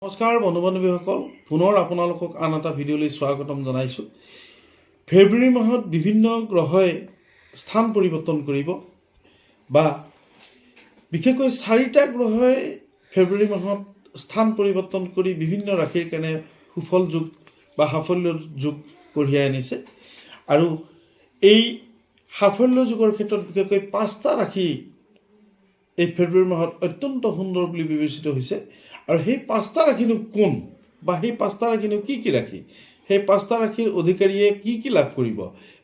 নমস্কাৰ বন্ধু বান্ধৱীসকল, পুনৰ আপোনালোকক আন এটা ভিডিঅ'লৈ স্বাগতম জনাইছোঁ। ফেব্ৰুৱাৰী মাহত বিভিন্ন গ্ৰহই স্থান পৰিৱৰ্তন কৰিব বা বিশেষকৈ 4টা গ্ৰহই ফেব্ৰুৱাৰী মাহত স্থান পৰিৱৰ্তন কৰি বিভিন্ন ৰাশিৰ কাৰণে সুফল যোগ বা সাফল্য যোগ কঢ়িয়াই আনিছে। আৰু এই সাফল্য যোগৰ ক্ষেত্ৰত বিশেষকৈ 5টা ৰাশি এই ফেব্ৰুৱাৰী মাহত অত্যন্ত সুন্দৰ বুলি বিবেচিত হৈছে। আৰু সেই 5টা ৰাশিনো কোন বা সেই 5টা ৰাশিনো কি ৰাশি, সেই 5টা ৰাশিৰ অধিকাৰীয়ে কি লাভ কৰিব,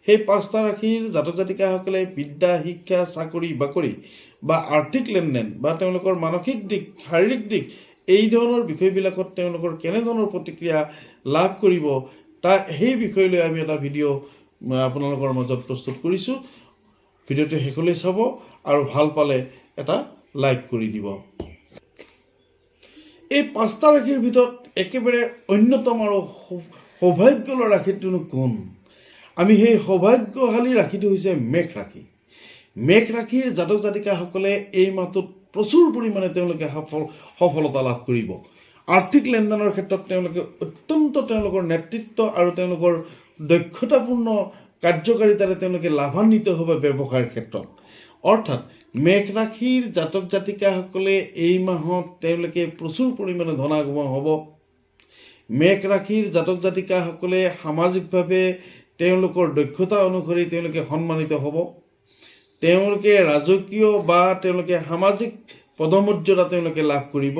সেই 5টা ৰাশিৰ জাতক জাতিকাসকলে বিদ্যা, শিক্ষা, চাকৰি বাকৰি বা আৰ্থিক লেনদেন বা তেওঁলোকৰ মানসিক দিশ, শাৰীৰিক দিশ, এই ধৰণৰ বিষয়বিলাকত তেওঁলোকৰ কেনেধৰণৰ প্ৰতিক্ৰিয়া লাভ কৰিব, সেই বিষয়লৈ আমি এটা ভিডিঅ' আপোনালোকৰ মাজত প্ৰস্তুত কৰিছোঁ। ভিডিঅ'টো শেষলৈ চাব আৰু ভাল পালে এটা লাইক কৰি দিব। এই 5টা ৰাশিৰ ভিতৰত একেবাৰে অন্যতম আৰু সৌভাগ্যৰ ৰাশিটোনো কোন? আমি সেই সৌভাগ্যশালী ৰাশিটো হৈছে মেঘ ৰাশি। মেঘ ৰাশিৰ জাতক জাতিকাসকলে এই মাহটোত প্ৰচুৰ পৰিমাণে তেওঁলোকে সফলতা লাভ কৰিব। আৰ্থিক লেনদেনৰ ক্ষেত্ৰত তেওঁলোকে অত্যন্ত তেওঁলোকৰ নেতৃত্ব আৰু তেওঁলোকৰ দক্ষতাপূৰ্ণ কাৰ্যকাৰিতাৰে তেওঁলোকে লাভান্বিত হ'ব ব্যৱসায়ৰ ক্ষেত্ৰত। অৰ্থাৎ মেঘ ৰাশিৰ জাতক জাতিকাসকলে এই মাহত তেওঁলোকে প্ৰচুৰ পৰিমাণে ধনাগমন হ'ব। মেঘ ৰাশিৰ জাতক জাতিকাসকলে সামাজিকভাৱে তেওঁলোকৰ দক্ষতা অনুসৰি তেওঁলোকে সন্মানিত হ'ব। তেওঁলোকে ৰাজকীয় বা তেওঁলোকে সামাজিক পদমৰ্যাদা তেওঁলোকে লাভ কৰিব।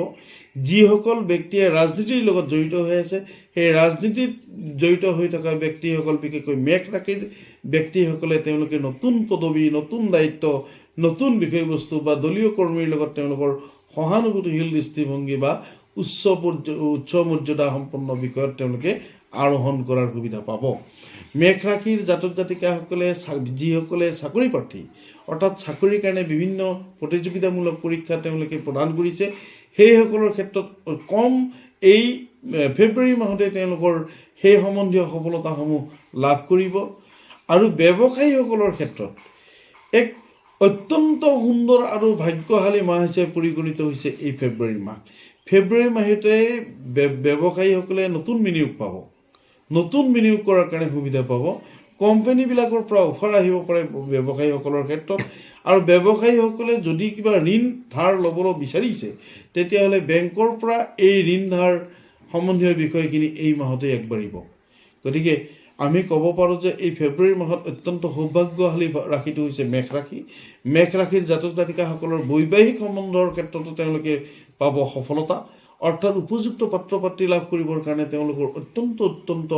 যিসকল ব্যক্তিয়ে ৰাজনীতিৰ লগত জড়িত হৈ আছে, সেই ৰাজনীতিত জড়িত হৈ থকা ব্যক্তিসকল, বিশেষকৈ মেঘ ৰাশিৰ ব্যক্তিসকলে তেওঁলোকে নতুন পদবী, নতুন দায়িত্ব, নতুন বিষয়বস্তু বা দলীয় কৰ্মীৰ লগত তেওঁলোকৰ সহানুভূতিশীল দৃষ্টিভংগী বা উচ্চ মৰ্যাদা সম্পন্ন বিষয়ত তেওঁলোকে আৰোহণ কৰাৰ সুবিধা পাব। মেঘ ৰাশিৰ জাতক জাতিকাসকলে যিসকলে চাকৰি প্ৰাৰ্থী, অৰ্থাৎ চাকৰিৰ কাৰণে বিভিন্ন প্ৰতিযোগিতামূলক পৰীক্ষা তেওঁলোকে প্ৰদান কৰিছে, সেইসকলৰ ক্ষেত্ৰত কম এই ফেব্ৰুৱাৰী মাহতে তেওঁলোকৰ সেই সম্বন্ধীয় সফলতাসমূহ লাভ কৰিব। আৰু ব্যৱসায়ীসকলৰ ক্ষেত্ৰত এক অত্যন্ত সুন্দৰ আৰু ভাগ্যশালী মাহ হিচাপে পৰিগণিত হৈছে এই ফেব্ৰুৱাৰী মাহ। ফেব্ৰুৱাৰী মাহতে ব্যৱসায়ীসকলে নতুন বিনিয়োগ পাব, নতুন বিনিয়োগ কৰাৰ কাৰণে সুবিধা পাব। কোম্পানীবিলাকৰ পৰা অফাৰ আহিব পাৰে ব্যৱসায়ীসকলৰ ক্ষেত্ৰত। আৰু ব্যৱসায়ীসকলে যদি কিবা ঋণ ধাৰ ল'বলৈ বিচাৰিছে, তেতিয়াহ'লে বেংকৰ পৰা এই ঋণ ধাৰ সম্বন্ধীয় বিষয়খিনি এই মাহতে আগবাঢ়িব। গতিকে আমি ক'ব পাৰোঁ যে এই ফেব্ৰুৱাৰী মাহত অত্যন্ত সৌভাগ্যশালী ৰাশিটো হৈছে মেঘ ৰাশি। মেঘ ৰাশিৰ জাতক জাতিকাসকলৰ বৈবাহিক সম্বন্ধৰ ক্ষেত্ৰতো তেওঁলোকে পাব সফলতা। অৰ্থাৎ উপযুক্ত পাত্ৰ পাত্ৰী লাভ কৰিবৰ কাৰণে তেওঁলোকৰ অত্যন্ত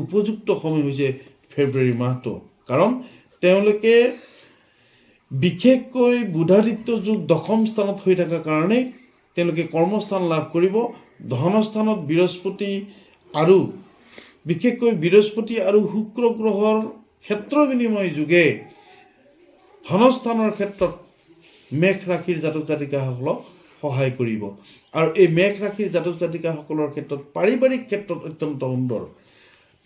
উপযুক্ত সময় হৈছে ফেব্ৰুৱাৰী মাহটো। কাৰণ তেওঁলোকে বিশেষকৈ বুধাদিত্য যোগ 10ম স্থানত হৈ থকাৰ কাৰণে তেওঁলোকে কৰ্মস্থান লাভ কৰিব। ধনস্থানত বৃহস্পতি আৰু বিশেষকৈ বৃহস্পতি আৰু শুক্ৰ গ্ৰহৰ ক্ষেত্ৰ বিনিময় যোগে ধনস্থানৰ ক্ষেত্ৰত মেঘ ৰাশিৰ জাতক জাতিকাসকলক সহায় কৰিব। আৰু এই মেঘ ৰাশিৰ জাতক জাতিকাসকলৰ ক্ষেত্ৰত পাৰিবাৰিক ক্ষেত্ৰত অত্যন্ত সুন্দৰ।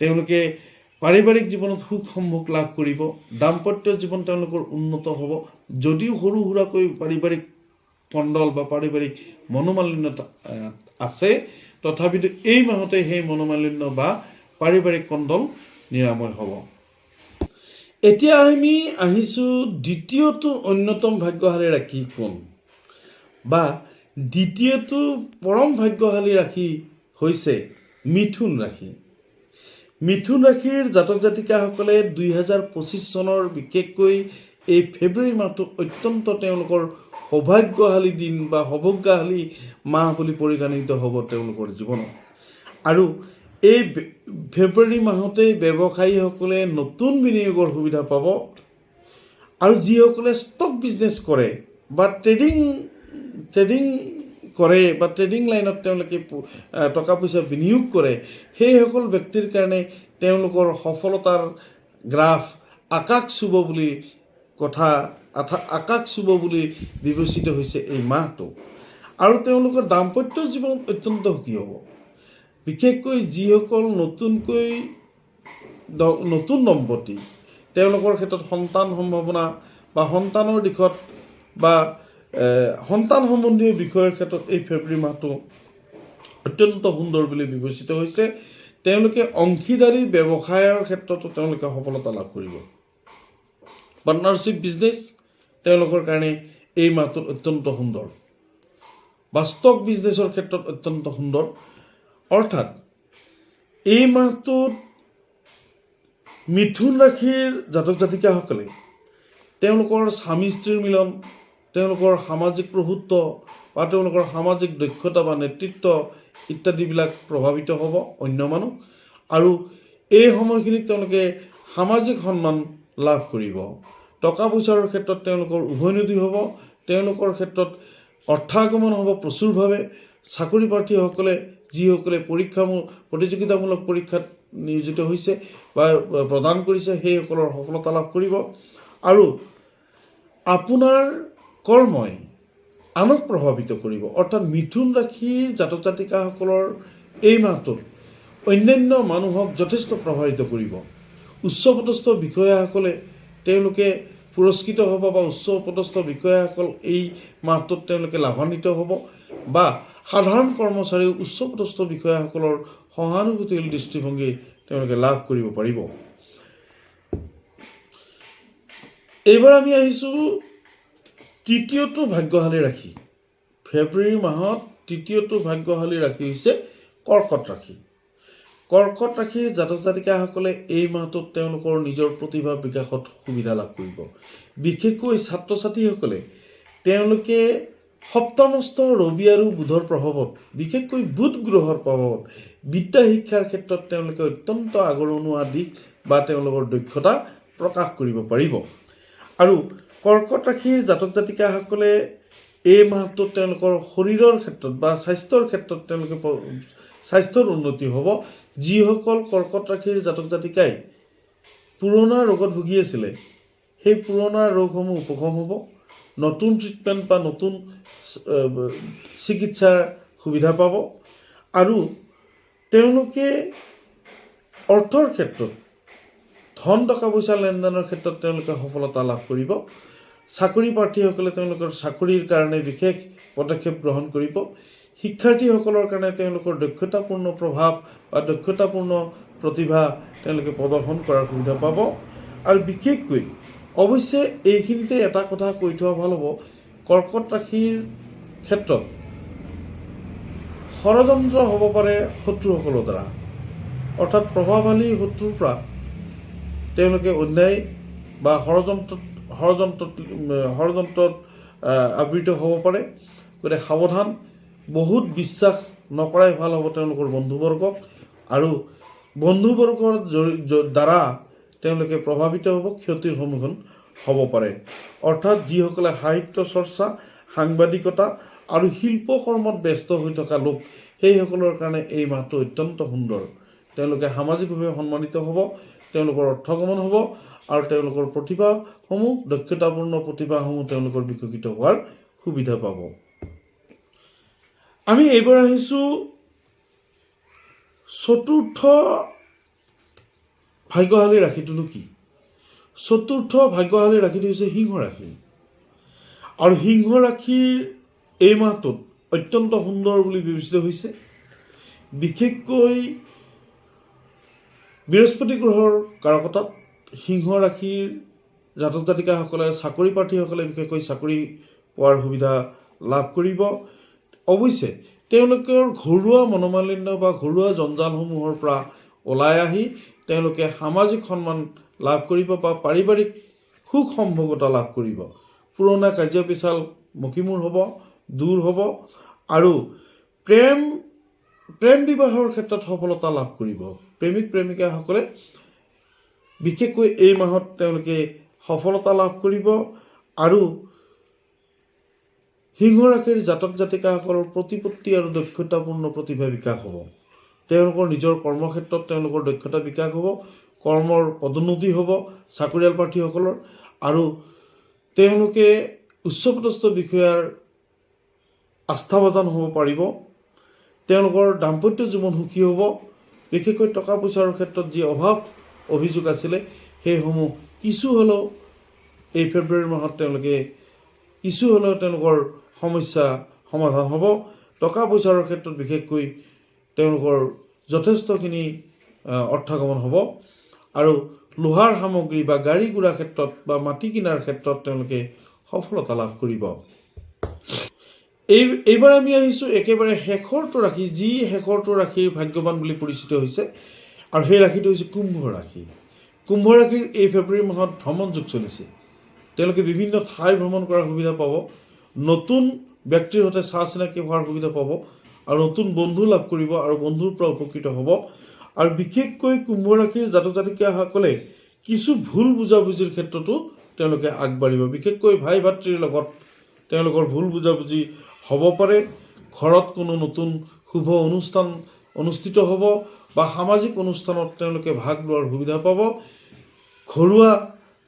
তেওঁলোকে পাৰিবাৰিক জীৱনত সুখ সম্ভোগ লাভ কৰিব। দাম্পত্য জীৱন তেওঁলোকৰ উন্নত হ'ব। যদিও সৰু সুৰাকৈ পাৰিবাৰিক কণ্ডল বা পাৰিবাৰিক মনোমালিন্যতা আছে, তথাপিতো এই মাহতে সেই মনোমালিন্য বা পাৰিবাৰিক কণ্ডল নিৰাময় হ'ব। এতিয়া আমি আহিছোঁ দ্বিতীয়টো অন্যতম ভাগ্যশালী ৰাশি কোন, বা দ্বিতীয়টো পৰম ভাগ্যশালী ৰাশি হৈছে মিথুন ৰাশি। মিথুন ৰাশিৰ জাতক জাতিকাসকলে 2025 চনৰ বিশেষকৈ এই ফেব্ৰুৱাৰী মাহটো অত্যন্ত তেওঁলোকৰ সৌভাগ্যশালী দিন বা সৌভাগ্যশালী মাহ বুলি পৰিগণিত হ'ব তেওঁলোকৰ জীৱনত। আৰু এই ফেব্ৰুৱাৰী মাহতেই ব্যৱসায়ীসকলে নতুন বিনিয়োগৰ সুবিধা পাব। আৰু যিসকলে ষ্টক বিজনেছ কৰে বা ট্ৰেডিং কৰে বা ট্ৰেডিং লাইনত তেওঁলোকে টকা পইচা বিনিয়োগ কৰে, সেইসকল ব্যক্তিৰ কাৰণে তেওঁলোকৰ সফলতাৰ গ্ৰাফ আকাশ চুব বুলি বিবেচিত হৈছে এই মাহটো। আৰু তেওঁলোকৰ দাম্পত্য জীৱনত অত্যন্ত সুখী হ'ব। বিশেষকৈ যিসকল নতুন দম্পতী, তেওঁলোকৰ ক্ষেত্ৰত সন্তান সম্ভাৱনা বা সন্তানৰ দিশত বা সন্তান সম্বন্ধীয় বিষয়ৰ ক্ষেত্ৰত এই ফেব্ৰুৱাৰী মাহটো অত্যন্ত সুন্দৰ বুলি বিবেচিত হৈছে। তেওঁলোকে অংশীদাৰী ব্যৱসায়ৰ ক্ষেত্ৰতো তেওঁলোকে সফলতা লাভ কৰিব। পাৰ্টনাৰশ্বিপ বিজনেছ তেওঁলোকৰ কাৰণে এই মাহটোত অত্যন্ত সুন্দৰ। বাস্তৱ বিজনেছৰ ক্ষেত্ৰত অত্যন্ত সুন্দৰ। অৰ্থাৎ এই মাহটোত মিথুন ৰাশিৰ জাতক জাতিকাসকলে তেওঁলোকৰ স্বামী স্ত্ৰীৰ মিলন, তেওঁলোকৰ সামাজিক প্ৰভুত্ব বা তেওঁলোকৰ সামাজিক দক্ষতা বা নেতৃত্ব ইত্যাদিবিলাক প্ৰভাৱিত হ'ব অন্য মানুহ। আৰু এই সময়খিনিত তেওঁলোকে সামাজিক সন্মান লাভ কৰিব। টকা পইচাৰ ক্ষেত্ৰত তেওঁলোকৰ উভৈনদী হ'ব। তেওঁলোকৰ ক্ষেত্ৰত অৰ্থাগমন হ'ব প্ৰচুৰভাৱে। চাকৰি প্ৰাৰ্থীসকলে যিসকলে প্ৰতিযোগিতামূলক পৰীক্ষাত নিয়োজিত হৈছে বা প্ৰদান কৰিছে সেইসকলৰ সফলতা লাভ কৰিব। আৰু আপোনাৰ কৰ্মই আনক প্ৰভাৱিত কৰিব। অৰ্থাৎ মিথুন ৰাশিৰ জাতক জাতিকাসকলৰ এই মাহটোত অন্যান্য মানুহক যথেষ্ট প্ৰভাৱিত কৰিব। উচ্চপদস্থ বিষয়াসকলে তেওঁলোকে পুৰস্কৃত হ'ব বা উচ্চপদস্থ বিষয়াসকল এই মাহটোত তেওঁলোকে লাভান্বিত হ'ব বা সাধাৰণ কৰ্মচাৰী উচ্চপদস্থ বিষয়াসকলৰ সহানুভূতিশীল দৃষ্টিভংগী তেওঁলোকে লাভ কৰিব পাৰিব। এইবাৰ আমি আহিছোঁ তৃতীয়টো ভাগ্যশালী ৰাশি। ফেব্ৰুৱাৰী মাহত তৃতীয়টো ভাগ্যশালী ৰাশি হৈছে কৰ্কট ৰাশি। কৰ্কট ৰাশিৰ জাতক জাতিকাসকলে এই মাহটোত তেওঁলোকৰ নিজৰ প্ৰতিভা বিকাশত সুবিধা লাভ কৰিব। বিশেষকৈ ছাত্ৰ ছাত্ৰীসকলে তেওঁলোকে সপ্তমস্থ ৰবি আৰু বুধৰ প্ৰভাৱত, বিশেষকৈ বুধ গ্ৰহৰ প্ৰভাৱত বিদ্যা শিক্ষাৰ ক্ষেত্ৰত তেওঁলোকে অত্যন্ত আগৰণুৱা দিশ বা তেওঁলোকৰ দক্ষতা প্ৰকাশ কৰিব পাৰিব। আৰু কৰ্কট ৰাশিৰ জাতক জাতিকাসকলে এই মাহটোত তেওঁলোকৰ শৰীৰৰ ক্ষেত্ৰত বা স্বাস্থ্যৰ ক্ষেত্ৰত তেওঁলোকে স্বাস্থ্যৰ উন্নতি হ'ব। যিসকল কৰ্কট ৰাশিৰ জাতক জাতিকাই পুৰণা ৰোগত ভুগি আছিলে সেই পুৰণা ৰোগসমূহ উপশম হ'ব। নতুন ট্ৰিটমেণ্ট বা নতুন চিকিৎসাৰ সুবিধা পাব। আৰু তেওঁলোকে অৰ্থৰ ক্ষেত্ৰত ধন টকা পইচা লেনদেনৰ ক্ষেত্ৰত তেওঁলোকে সফলতা লাভ কৰিব। চাকৰি প্ৰাৰ্থীসকলে তেওঁলোকৰ চাকৰিৰ কাৰণে বিশেষ পদক্ষেপ গ্ৰহণ কৰিব। শিক্ষাৰ্থীসকলৰ কাৰণে তেওঁলোকৰ দক্ষতাপূৰ্ণ প্ৰভাৱ বা দক্ষতাপূৰ্ণ প্ৰতিভা তেওঁলোকে প্ৰদৰ্শন কৰাৰ সুবিধা পাব। আৰু বিশেষকৈ অৱশ্যে এইখিনিতে এটা কথা কৈ থোৱা ভাল হ'ব, কৰ্কট ৰাশিৰ ক্ষেত্ৰত ষড়যন্ত্ৰ হ'ব পাৰে শত্ৰুসকলৰ দ্বাৰা। অৰ্থাৎ প্ৰভাৱশালী শত্ৰুৰ পৰা তেওঁলোকে অন্যায় বা ষড়যন্ত্ৰত আবৃত হ'ব পাৰে। গতিকে সাৱধান। বহুত বিশ্বাস নকৰাই ভাল হ'ব তেওঁলোকৰ বন্ধুবৰ্গক। আৰু বন্ধুবৰ্গৰ দ্বাৰা তেওঁলোকে প্ৰভাৱিত হ'ব, ক্ষতিৰ সন্মুখীন হ'ব পাৰে। অৰ্থাৎ যিসকলে সাহিত্য চৰ্চা, সাংবাদিকতা আৰু শিল্পকৰ্মত ব্যস্ত হৈ থকা লোক সেইসকলৰ কাৰণে এই মাহটো অত্যন্ত সুন্দৰ। তেওঁলোকে সামাজিকভাৱে সন্মানিত হ'ব, তেওঁলোকৰ অৰ্থগমন হ'ব আৰু তেওঁলোকৰ প্ৰতিভাসমূহ, দক্ষতাপূৰ্ণ প্ৰতিভাসমূহ তেওঁলোকৰ বিকশিত হোৱাৰ সুবিধা পাব। আমি এইবাৰ আহিছোঁ চতুৰ্থ ভাগ্যশালী ৰাশিটোনো কি? চতুৰ্থ ভাগ্যশালী ৰাশিটো হৈছে সিংহ ৰাশি। আৰু সিংহ ৰাশিৰ এই মাহটোত অত্যন্ত সুন্দৰ বুলি বিবেচিত হৈছে। বিশেষকৈ বৃহস্পতি গ্ৰহৰ কাৰকতাত সিংহ ৰাশিৰ জাতক জাতিকাসকলে, চাকৰি প্ৰাৰ্থীসকলে বিশেষকৈ চাকৰি পোৱাৰ সুবিধা লাভ কৰিব। অৱশ্যে তেওঁলোকৰ ঘৰুৱা মনোমালিন্য বা ঘৰুৱা জঞ্জালসমূহৰ পৰা ওলাই আহি তেওঁলোকে সামাজিক সন্মান লাভ কৰিব বা পাৰিবাৰিক সুখ সম্ভোগতা লাভ কৰিব। পুৰণা কাজিয়া পেচাল মষিমূৰ হ'ব, দূৰ হ'ব। আৰু প্ৰেম বিবাহৰ ক্ষেত্ৰত সফলতা লাভ কৰিব। প্ৰেমিক প্ৰেমিকাসকলে বিশেষকৈ এই মাহত তেওঁলোকে সফলতা লাভ কৰিব। আৰু সিংহ ৰাশিৰ জাতক জাতিকাসকলৰ প্ৰতিপত্তি আৰু দক্ষতাপূৰ্ণ প্ৰতিভা বিকাশ হ'ব। তেওঁলোকৰ নিজৰ কৰ্মক্ষেত্ৰত তেওঁলোকৰ দক্ষতা বিকাশ হ'ব, কৰ্মৰ পদোন্নতি হ'ব চাকৰিয়াল প্ৰাৰ্থীসকলৰ। আৰু তেওঁলোকে উচ্চপদস্থ বিষয়াৰ আস্থাভাজন হ'ব পাৰিব। তেওঁলোকৰ দাম্পত্য জীৱন সুখী হ'ব। বিশেষকৈ টকা পইচাৰ ক্ষেত্ৰত যি অভাৱ অভিযোগ আছিলে সেইসমূহ কিছু হ'লেও এই ফেব্ৰুৱাৰী মাহত তেওঁলোকৰ সমস্যা সমাধান হ'ব। টকা পইচাৰ ক্ষেত্ৰত বিশেষকৈ তেওঁলোকৰ যথেষ্টখিনি অৰ্থগমন হ'ব আৰু লোহাৰ সামগ্ৰী বা গাড়ী গুড়া ক্ষেত্ৰত বা মাটি কিনাৰ ক্ষেত্ৰত তেওঁলোকে সফলতা লাভ কৰিব। এইবাৰ আমি আহিছোঁ একেবাৰে শেষৰটো ৰাশি, যি শেষৰটো ৰাশিৰ ভাগ্যৱান বুলি পৰিচিত হৈছে, আৰু সেই ৰাশিটো হৈছে কুম্ভ ৰাশি। কুম্ভ ৰাশিৰ এই ফেব্ৰুৱাৰী মাহত ভ্ৰমণ যুগ চলিছে। তেওঁলোকে বিভিন্ন ঠাই ভ্ৰমণ কৰাৰ সুবিধা পাব, নতুন ব্যক্তিৰ সৈতে চা চিনাকি হোৱাৰ সুবিধা পাব আৰু নতুন বন্ধু লাভ কৰিব আৰু বন্ধুৰ পৰা উপকৃত হ'ব। আৰু বিশেষকৈ কুম্ভ ৰাশিৰ জাতক জাতিকাসকলে কিছু ভুল বুজাবুজিৰ ক্ষেত্ৰতো তেওঁলোকে আগবাঢ়িব। বিশেষকৈ ভাই ভাতৃৰ লগত তেওঁলোকৰ ভুল বুজাবুজি হ'ব পাৰে। ঘৰত কোনো নতুন শুভ অনুষ্ঠান অনুষ্ঠিত হ'ব বা সামাজিক অনুষ্ঠানত তেওঁলোকে ভাগ লোৱাৰ সুবিধা পাব। ঘৰুৱা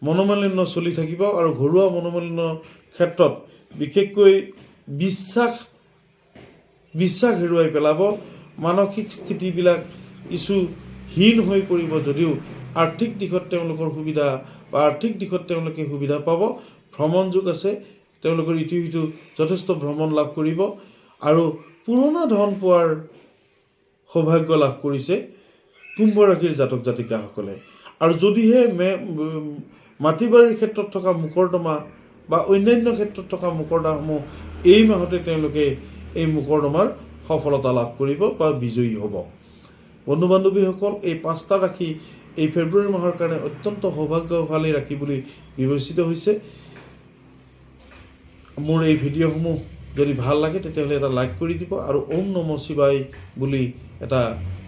মনোমালিন্য চলি থাকিব আৰু ঘৰুৱা মনোমালিন্যৰ ক্ষেত্ৰত বিশেষকৈ বিশ্বাস হেৰুৱাই পেলাব। মানসিক স্থিতিবিলাক কিছু হীন হৈ পৰিব, যদিও আৰ্থিক দিশত তেওঁলোকৰ সুবিধা বা আৰ্থিক দিশত তেওঁলোকে সুবিধা পাব। ভ্ৰমণ যুগ আছে, তেওঁলোকৰ ইটো সিটো যথেষ্ট ভ্ৰমণ লাভ কৰিব আৰু পুৰণা ধন পোৱাৰ সৌভাগ্য লাভ কৰিছে কুম্ভ ৰাশিৰ জাতক জাতিকাসকলে। আৰু যদিহে মাটি বাৰীৰ ক্ষেত্ৰত থকা মোকৰ্দমা বা অন্যান্য ক্ষেত্ৰত থকা মোকৰ্দমাসমূহ এই মাহতে তেওঁলোকে এই মোকৰ্দমাৰ সফলতা লাভ কৰিব বা বিজয়ী হ'ব। বন্ধু বান্ধৱীসকল, এই 5টা ৰাশি এই ফেব্ৰুৱাৰী মাহৰ কাৰণে অত্যন্ত সৌভাগ্যশালী ৰাশি বুলি বিবেচিত হৈছে। মোৰ এই ভিডিঅ'সমূহ যদি ভাল লাগে তেতিয়াহ'লে এটা লাইক কৰি দিব আৰু ওম নম শিৱায় বুলি এটা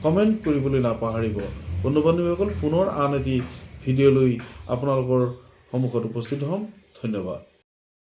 কমেণ্ট কৰিবলৈ নাপাহৰিব। বন্ধু বান্ধৱীসকল, পুনৰ আন এটি ভিডিঅ' লৈ আপোনালোকৰ সন্মুখত উপস্থিত হ'ম। ধন্যবাদ।